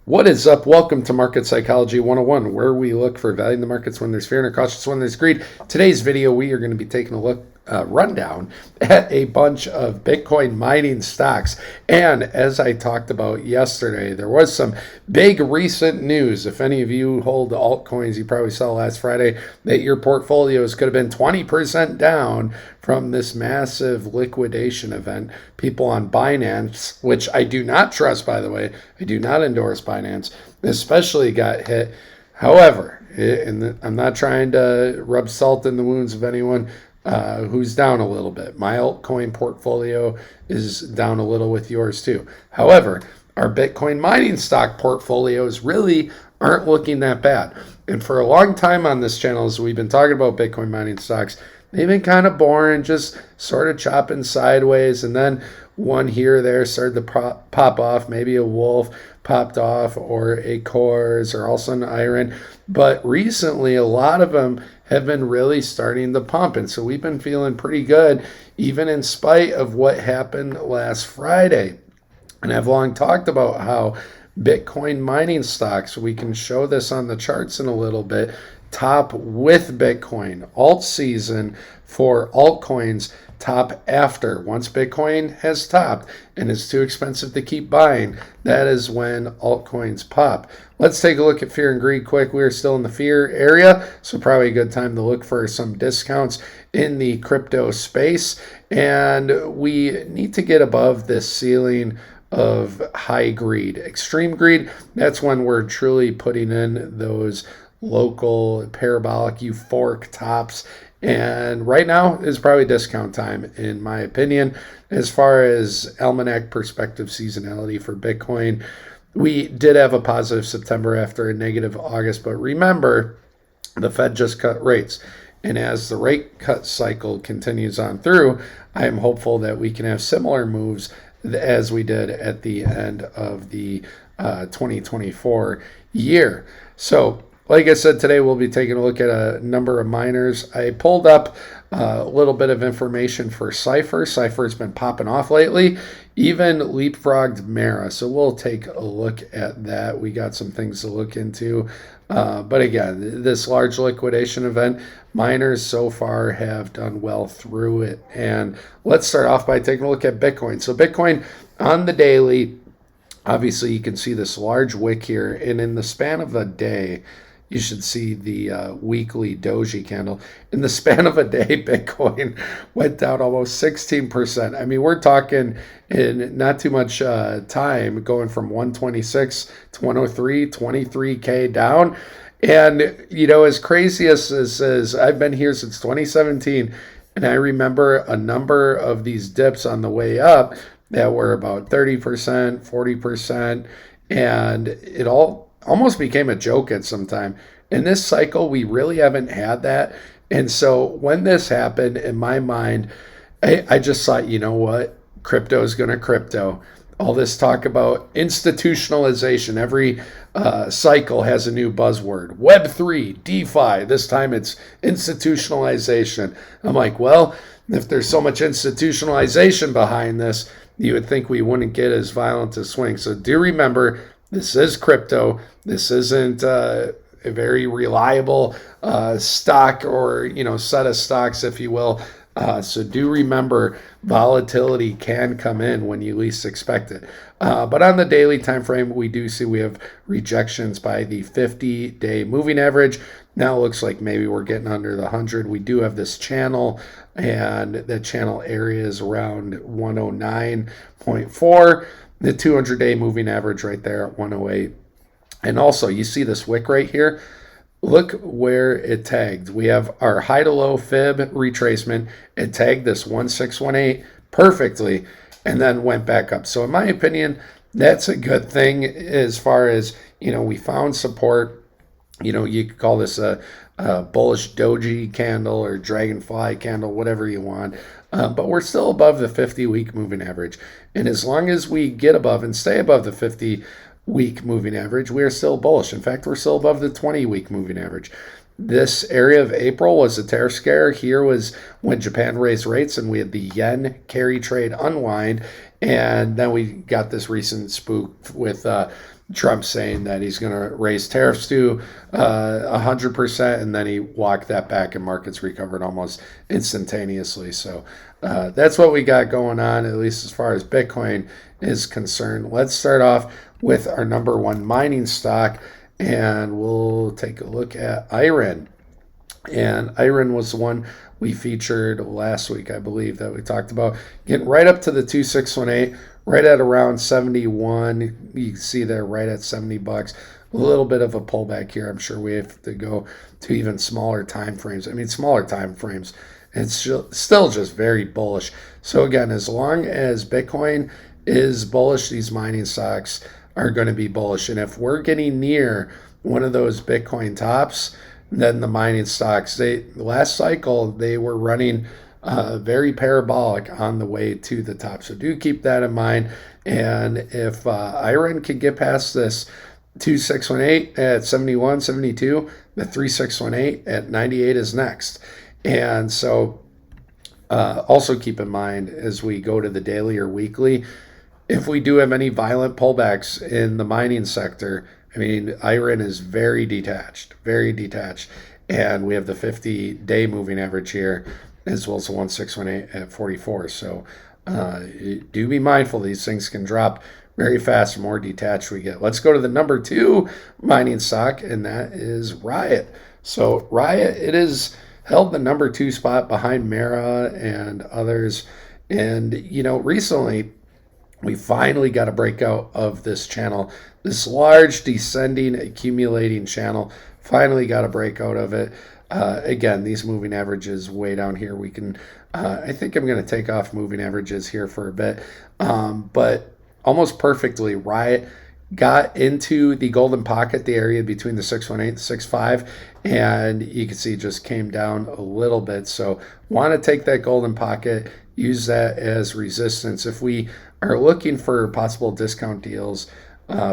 What is up? Welcome to Market Psychology 101, where we look for value in the markets when there's fear and cautious when there's greed. Today's video, we are going to be taking a rundown at a bunch of Bitcoin mining stocks. And as I talked about yesterday, there was some big recent news. If any of you hold altcoins, you probably saw last Friday that your portfolios could have been 20% down from this massive liquidation event. People on Binance, which I do not trust, by the way, I do not endorse Binance, especially got hit. However, and I'm not trying to rub salt in the wounds of anyone who's down a little bit. My altcoin portfolio is down a little with yours too. However, our Bitcoin mining stock portfolios really aren't looking that bad. And for a long time on this channel, as we've been talking about Bitcoin mining stocks, they've been kind of boring, just sort of chopping sideways. And then one here or there started to pop off. Maybe a wolf popped off, or a Coors, or also an iron. But recently, a lot of them have been really starting to pump. And so we've been feeling pretty good, even in spite of what happened last Friday. And I've long talked about how Bitcoin mining stocks, we can show this on the charts in a little bit, top with Bitcoin. Alt season for altcoins top after. Once Bitcoin has topped and it's too expensive to keep buying, that is when altcoins pop. Let's take a look at fear and greed quick. We are still in the fear area, so probably a good time to look for some discounts in the crypto space. And we need to get above this ceiling of high greed. Extreme greed, that's when we're truly putting in those local parabolic euphoric tops. And right now is probably discount time, in my opinion. As far as almanac perspective seasonality for Bitcoin, we did have a positive September after a negative August. But remember, the Fed just cut rates. And as the rate cut cycle continues on through, I am hopeful that we can have similar moves as we did at the end of the 2024 year. So, like I said, today we'll be taking a look at a number of miners. I pulled up a little bit of information for Cypher. Cypher's been popping off lately, even leapfrogged Mara. So we'll take a look at that. We got some things to look into. But again, this large liquidation event, miners so far have done well through it. And let's start off by taking a look at Bitcoin. So Bitcoin on the daily, obviously you can see this large wick here. And in the span of a day, you should see the weekly doji candle. In the span of a day, Bitcoin went down almost 16%. I mean, we're talking in not too much time, going from 126 to 103, 23K down. And, you know, as crazy as this is, I've been here since 2017, and I remember a number of these dips on the way up that were about 30%, 40%, and it all almost became a joke at some time. In this cycle, we really haven't had that. And so when this happened, in my mind, I just thought, you know what? Crypto is going to crypto. All this talk about institutionalization, every cycle has a new buzzword. Web3, DeFi, this time it's institutionalization. I'm like, well, if there's so much institutionalization behind this, you would think we wouldn't get as violent a swing. So do remember, this is crypto. This isn't a very reliable stock, or, you know, set of stocks, if you will. So do remember, volatility can come in when you least expect it. But on the daily time frame, we do see we have rejections by the 50-day moving average. Now it looks like maybe we're getting under the 100. We do have this channel, and the channel area is around 109.4. The 200-day moving average right there at 108. And also, you see this wick right here? Look where it tagged. We have our high to low fib retracement. It tagged this 1618 perfectly and then went back up. So in my opinion, that's a good thing as far as, you know, we found support. You know, you could call this a bullish doji candle or dragonfly candle, whatever you want. But we're still above the 50-week moving average. And as long as we get above and stay above the 50-week moving average, we are still bullish. In fact, we're still above the 20-week moving average. This area of April was a tariff scare. Here was when Japan raised rates and we had the yen carry trade unwind. And then we got this recent spook with Trump saying that he's going to raise tariffs to 100%, and then he walked that back and markets recovered almost instantaneously. So that's what we got going on, at least as far as Bitcoin is concerned. Let's start off with our number one mining stock, and we'll take a look at iron. And iron was the one we featured last week, I believe, that we talked about getting right up to the 2618, right at around 71. You can see there right at $70. A little bit of a pullback here. I'm sure we have to go to even smaller time frames. I mean, smaller time frames. It's still just very bullish. So again, as long as Bitcoin is bullish, these mining stocks are going to be bullish. And if we're getting near one of those Bitcoin tops, then the mining stocks, last cycle, they were running very parabolic on the way to the top. So do keep that in mind. And if iron can get past this 2618 at 71, 72, the 3618 at 98 is next. And so also keep in mind as we go to the daily or weekly, if we do have any violent pullbacks in the mining sector, I mean, iron is very detached, and we have the 50-day moving average here, as well as the 1618 at 44. So do be mindful; these things can drop very fast. The more detached we get. Let's go to the number two mining stock, and that is Riot. So Riot, it is held the number two spot behind Mara and others, and recently we finally got a breakout of this channel. This large descending accumulating channel finally got a breakout of it. Again, these moving averages way down here. We can, I think I'm going to take off moving averages here for a bit. But almost perfectly, Riot got into the golden pocket, the area between the 618 and 65, and you can see it just came down a little bit. So want to take that golden pocket, use that as resistance. If we are looking for possible discount deals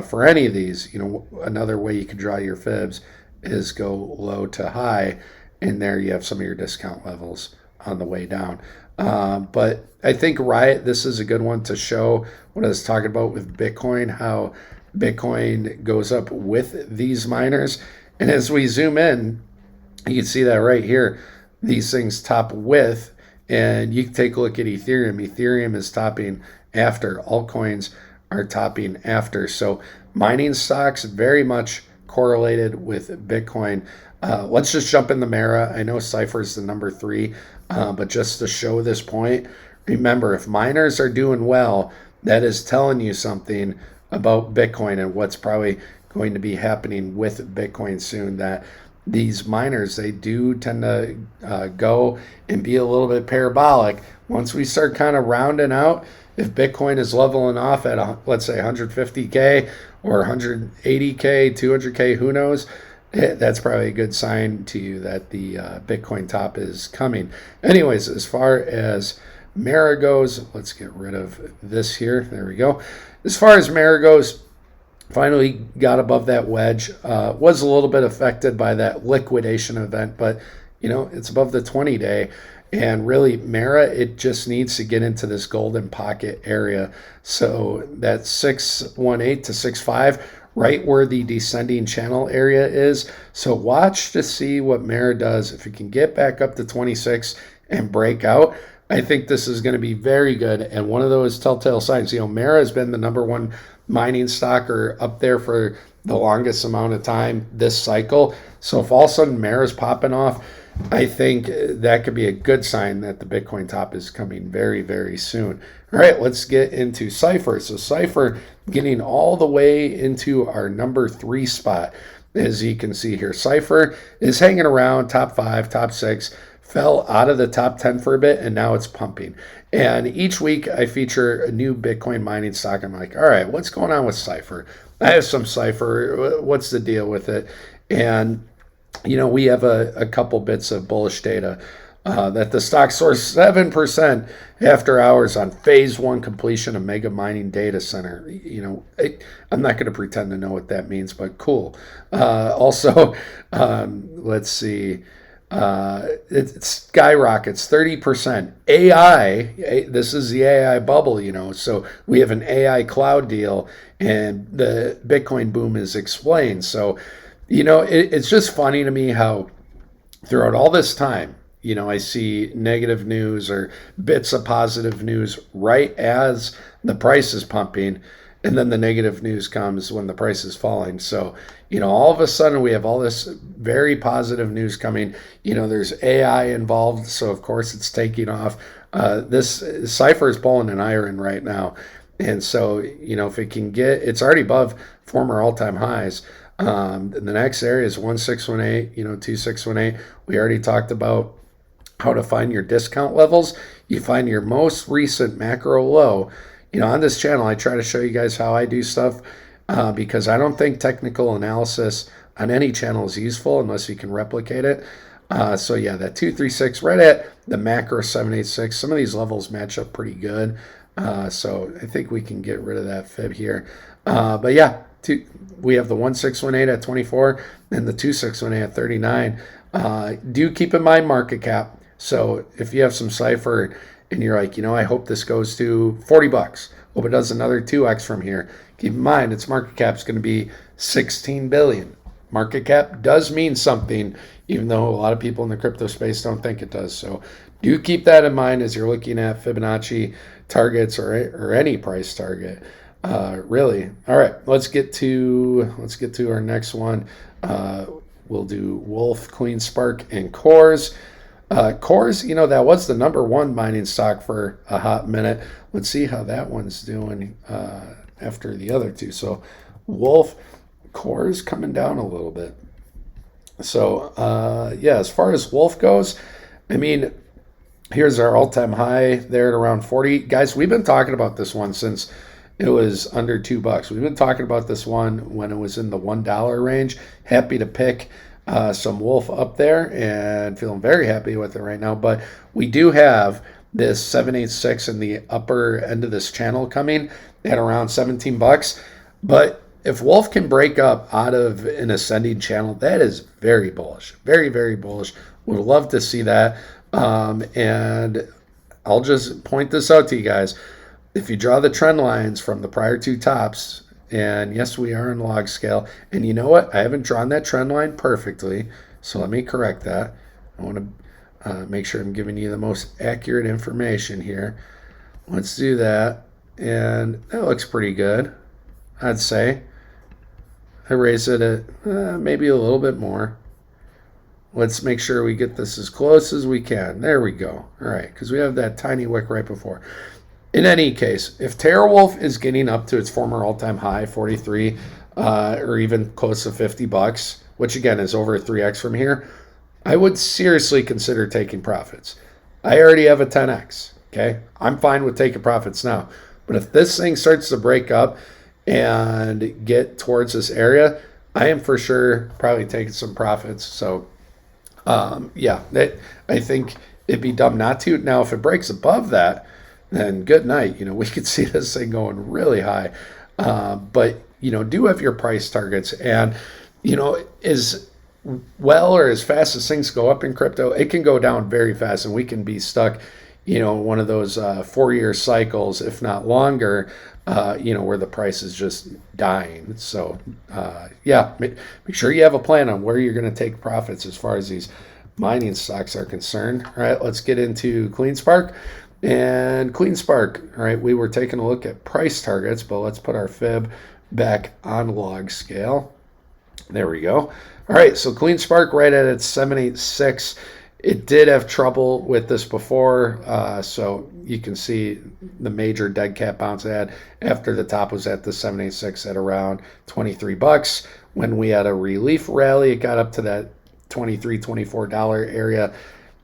for any of these, another way you can draw your fibs is go low to high, and there you have some of your discount levels on the way down. But I think Riot, this is a good one to show what I was talking about with Bitcoin, how Bitcoin goes up with these miners. And as we zoom in, you can see that right here, these things top with, and you can take a look at Ethereum. Ethereum is topping after. Altcoins are topping after. So mining stocks very much correlated with Bitcoin. Let's just jump in the Mara. I know Cypher is the number three, but just to show this point, remember, if miners are doing well, that is telling you something about Bitcoin and what's probably going to be happening with Bitcoin soon, that these miners, they do tend to go and be a little bit parabolic. Once we start kind of rounding out, if Bitcoin is leveling off at, let's say, 150K or 180K, 200K, who knows, that's probably a good sign to you that the Bitcoin top is coming. Anyways, as far as Mara goes, let's get rid of this here. There we go. As far as Mara goes, finally got above that wedge. Was a little bit affected by that liquidation event, but it's above the 20-day. And really, Mara, it just needs to get into this golden pocket area. So that 618 to 65, right where the descending channel area is. So watch to see what Mara does. If it can get back up to 26 and break out, I think this is going to be very good. And one of those telltale signs, Mara has been the number one mining stock or up there for the longest amount of time this cycle. So if all of a sudden Mara's popping off, I think that could be a good sign that the Bitcoin top is coming very, very soon. All right, let's get into Cypher. So Cypher getting all the way into our number three spot. As you can see here, Cypher is hanging around top 5, top 6, fell out of the top 10 for a bit, and now it's pumping. And each week I feature a new Bitcoin mining stock. I'm like, all right, what's going on with Cypher? I have some Cypher. What's the deal with it? And we have a couple bits of bullish data. that the stock soared 7% after hours on phase one completion of mega mining data center. I'm not going to pretend to know what that means, but cool. Also, let's see. It skyrockets 30%. AI, this is the AI bubble, so we have an AI cloud deal, and the Bitcoin boom is explained. So, it's just funny to me how throughout all this time, I see negative news or bits of positive news right as the price is pumping, and then the negative news comes when the price is falling. So, all of a sudden we have all this very positive news coming. There's AI involved, so of course it's taking off. This Cypher is pulling an iron right now. And so, if it can it's already above former all-time highs. The next area is 1618, 2618. We already talked about how to find your discount levels. You find your most recent macro low. On this channel, I try to show you guys how I do stuff because I don't think technical analysis on any channel is useful unless you can replicate it. So yeah, that 236 right at the macro 786. Some of these levels match up pretty good. So I think we can get rid of that fib here. But yeah, we have the 1618 at 24 and the 2618 at 39. Do keep in mind market cap. So if you have some Cypher and you're like, I hope this goes to 40 bucks. Hope it does another 2x from here. Keep in mind its market cap is going to be 16 billion. Market cap does mean something, even though a lot of people in the crypto space don't think it does. So do keep that in mind as you're looking at Fibonacci targets or any price target. Really. All right, let's get to our next one. We'll do Wolf, CleanSpark, and Cores. Cores, that was the number one mining stock for a hot minute. Let's see how that one's doing after the other two. So Wolf, Cores coming down a little bit. So as far as Wolf goes, here's our all-time high there at around 40. Guys, we've been talking about this one since it was under $2. We've been talking about this one when it was in the $1 range. Happy to pick some Wolf up there and feeling very happy with it right now. But we do have this 786 in the upper end of this channel coming at around $17. But if Wolf can break up out of an ascending channel, that is very bullish. Very, very bullish. Would love to see that. And I'll just point this out to you guys. If you draw the trend lines from the prior two tops, and yes, we are in log scale. And you know what? I haven't drawn that trend line perfectly, so let me correct that. I want to make sure I'm giving you the most accurate information here. Let's do that. And that looks pretty good, I'd say. I raise it at maybe a little bit more. Let's make sure we get this as close as we can. There we go. All right, because we have that tiny wick right before. In any case, if TeraWolf is getting up to its former all-time high, 43, or even close to $50, which again is over 3x from here, I would seriously consider taking profits. I already have a 10x, okay? I'm fine with taking profits now. But if this thing starts to break up and get towards this area, I am for sure probably taking some profits. So, I think it'd be dumb not to. Now, if it breaks above that, then good night. We could see this thing going really high. But, do have your price targets. And, as well or as fast as things go up in crypto, it can go down very fast. And we can be stuck, one of those 4-year cycles, if not longer, where the price is just dying. So, make sure you have a plan on where you're going to take profits as far as these mining stocks are concerned. All right, let's get into CleanSpark. And CleanSpark, all right, we were taking a look at price targets, but let's put our fib back on log scale. There we go. All right, so CleanSpark right at its 786. It did have trouble with this before, so you can see the major dead cat bounce it had after the top was at the 786 at around $23. When we had a relief rally, it got up to that $23, $24 area,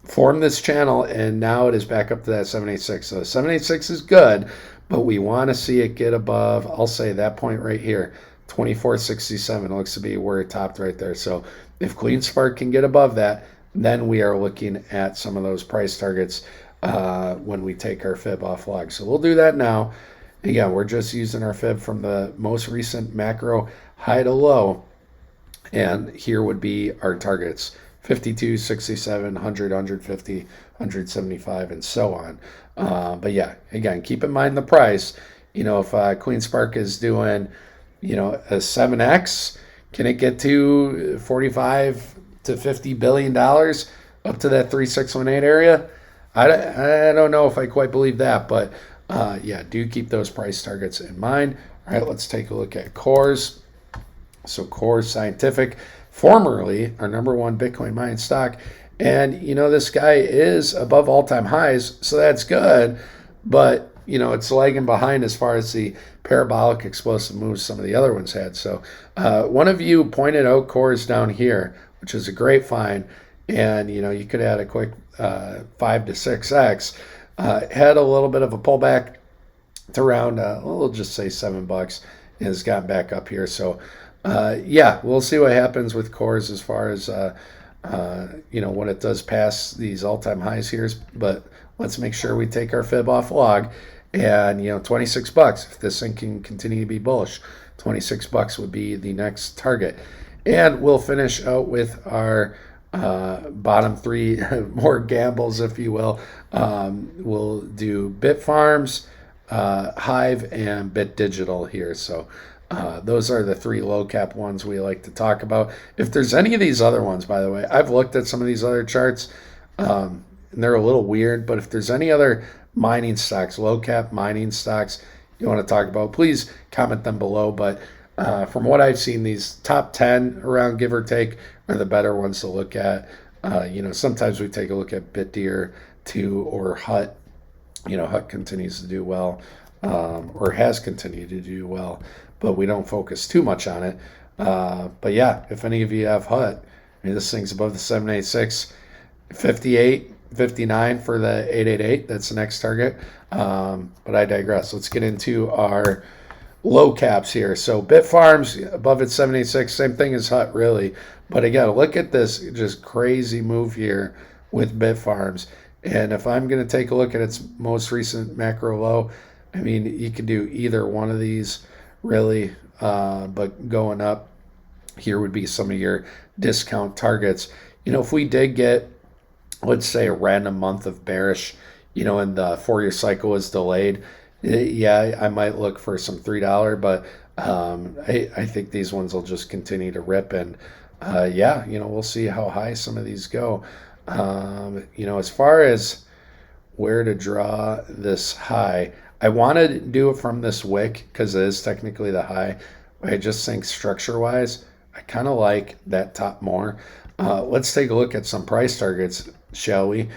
formed this channel, and now it is back up to that 786. So 786 is good, but we want to see it get above, I'll say that point right here, 24.67 looks to be where it topped right there. So if CleanSpark can get above that, then we are looking at some of those price targets when we take our fib off log. So we'll do that now. Again, we're just using our fib from the most recent macro high to low. And here would be our targets: 52, 67, 100, 150, 175, and so on. But yeah, again, keep in mind the price. If Queen Spark is doing, a 7x, can it get to 45 to $50 billion up to that 3618 area? I don't know if I quite believe that, but yeah, do keep those price targets in mind. All right, let's take a look at cores. So Core Scientific, formerly our number one Bitcoin mining stock. And, this guy is above all-time highs, so that's good. But, it's lagging behind as far as the parabolic explosive moves some of the other ones had. So one of you pointed out Core's down here, which is a great find. And, you could add a quick 5 to 6x. Had a little bit of a pullback to around, we'll just say $7, and has gotten back up here. So, yeah, we'll see what happens with cores as far as, when it does pass these all-time highs here. But let's make sure we take our fib off log. And, $26, if this thing can continue to be bullish, $26 would be the next target. And we'll finish out with our bottom three more gambles, if you will. We'll do Bitfarms, Hive, and Bit Digital here. So those are the three low cap ones we like to talk about. If there's any of these other ones, by the way, I've looked at some of these other charts, and they're a little weird. But if there's any other mining stocks, low cap mining stocks you want to talk about, please comment them below. But from what I've seen, these top 10 around, give or take, are the better ones to look at. Sometimes we take a look at BitDeer too, or Hut. Hut continues to do well, or has continued to do well, but we don't focus too much on it. But yeah, if any of you have Hut, this thing's above the 786, 58, 59 for the 888. That's the next target. But I digress. Let's get into our low caps here. So Bitfarms above its 786, same thing as Hut, really. But again, look at this just crazy move here with Bitfarms. And if I'm going to take a look at its most recent macro low, you could do either one of these, really. But going up here would be some of your discount targets. If we did get, let's say, a random month of bearish, and the 4-year cycle is delayed, yeah, I might look for some $3, but I think these ones will just continue to rip. And yeah, we'll see how high some of these go. As far as where to draw this high, I want to do it from this wick because it is technically the high. I just think structure-wise, I kind of like that top more. Let's take a look at some price targets, shall we?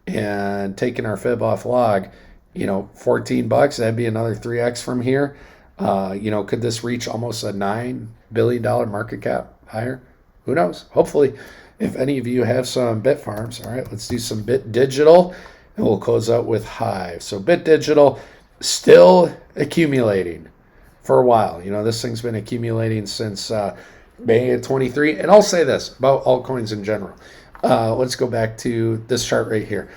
And taking our fib off log, $14, that'd be another 3x from here. Could this reach almost a $9 billion market cap higher? Who knows? Hopefully. If any of you have some Bitfarms, all right, let's do some Bit Digital, and we'll close out with Hive. So Bit Digital, still accumulating for a while. This thing's been accumulating since May of 23. And I'll say this about altcoins in general. Let's go back to this chart right here.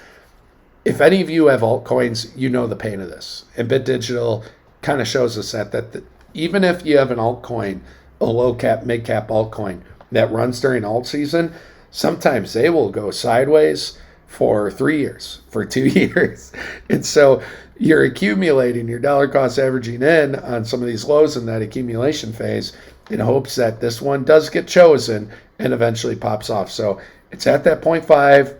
If any of you have altcoins, you know the pain of this. And Bit Digital kind of shows us that even if you have an altcoin, a low cap, mid cap altcoin that runs during alt season, sometimes they will go sideways for 3 years, for 2 years. And so you're accumulating your dollar cost averaging in on some of these lows in that accumulation phase in hopes that this one does get chosen and eventually pops off. So it's at that 0.5,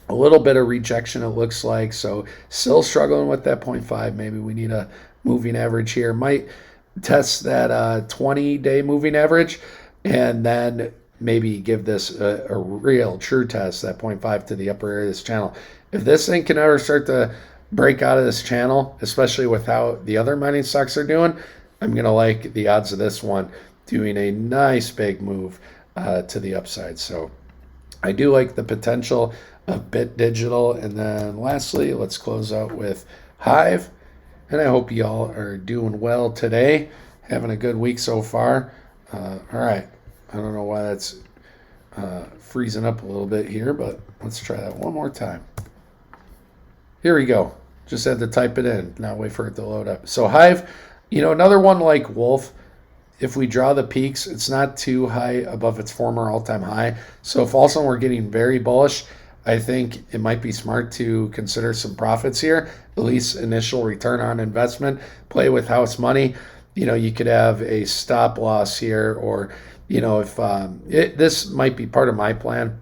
a little bit of rejection it looks like. So still struggling with that 0.5. Maybe we need a moving average here. Might test that 20-day moving average and then maybe give this a real true test, that 0.5 to the upper area of this channel. If this thing can ever start to break out of this channel, especially with how the other mining stocks are doing, I'm going to like the odds of this one doing a nice big move to the upside. So I do like the potential of Bit Digital. And then lastly, let's close out with Hive. And I hope y'all are doing well today, having a good week so far. All right. I don't know why that's freezing up a little bit here, but let's try that one more time. Here we go. Just had to type it in, not wait for it to load up. So Hive, another one like Wolf, if we draw the peaks, it's not too high above its former all-time high. So if also we're getting very bullish, I think it might be smart to consider some profits here, at least initial return on investment, play with house money. You could have a stop loss here, or, if this might be part of my plan,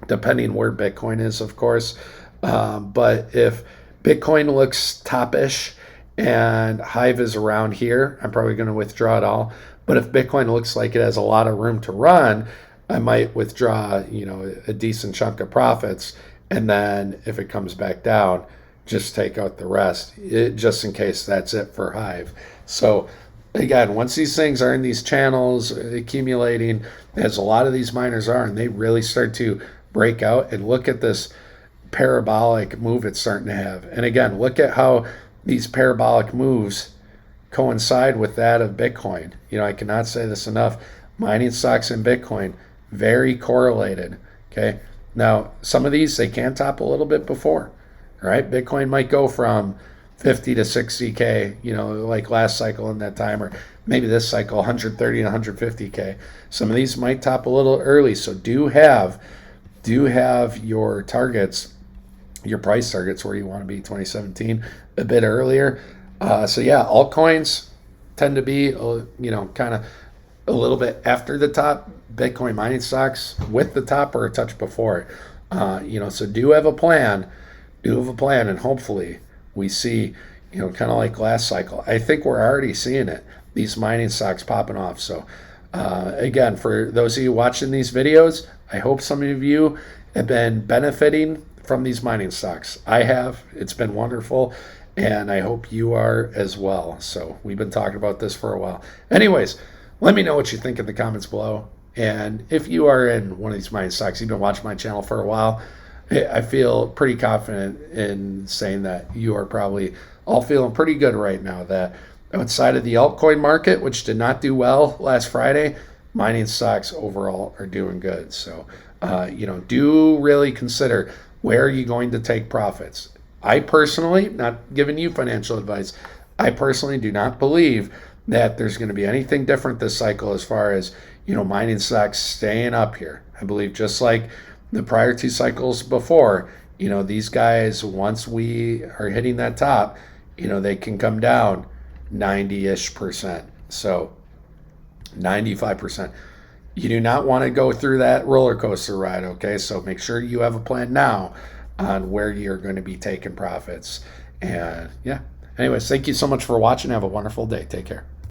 depending where Bitcoin is, of course. But if Bitcoin looks top-ish and Hive is around here, I'm probably going to withdraw it all. But if Bitcoin looks like it has a lot of room to run, I might withdraw, a decent chunk of profits. And then if it comes back down, just take out the rest, just in case that's it for Hive. So again, once these things are in these channels accumulating, as a lot of these miners are, and they really start to break out, and look at this parabolic move it's starting to have. And again, look at how these parabolic moves coincide with that of Bitcoin. I cannot say this enough. Mining stocks and Bitcoin, very correlated. Okay. Now, some of these, they can top a little bit before, right? Bitcoin might go from 50 to 60K, like last cycle in that time, or maybe this cycle, 130 and 150K. Some of these might top a little early. So do have your targets, your price targets where you want to be 2017 a bit earlier. So yeah, altcoins tend to be, kind of a little bit after the top. Bitcoin mining stocks with the top or a touch before it. So do have a plan, and hopefully we see, kind of like last cycle. I think we're already seeing it, these mining stocks popping off. So again, for those of you watching these videos, I hope some of you have been benefiting from these mining stocks. I have. It's been wonderful, and I hope you are as well. So we've been talking about this for a while. Anyways, let me know what you think in the comments below. And if you are in one of these mining stocks, you've been watching my channel for a while, I feel pretty confident in saying that you are probably all feeling pretty good right now, that outside of the altcoin market, which did not do well last Friday, mining stocks overall are doing good. So, do really consider, where are you going to take profits? I personally, not giving you financial advice, I personally do not believe that there's going to be anything different this cycle as far as, mining stocks staying up here. I believe just like the prior two cycles before, these guys, once we are hitting that top, they can come down 90-ish%. So 95%. You do not want to go through that roller coaster ride, okay? So make sure you have a plan now on where you're going to be taking profits. And yeah, anyways, thank you so much for watching. Have a wonderful day. Take care.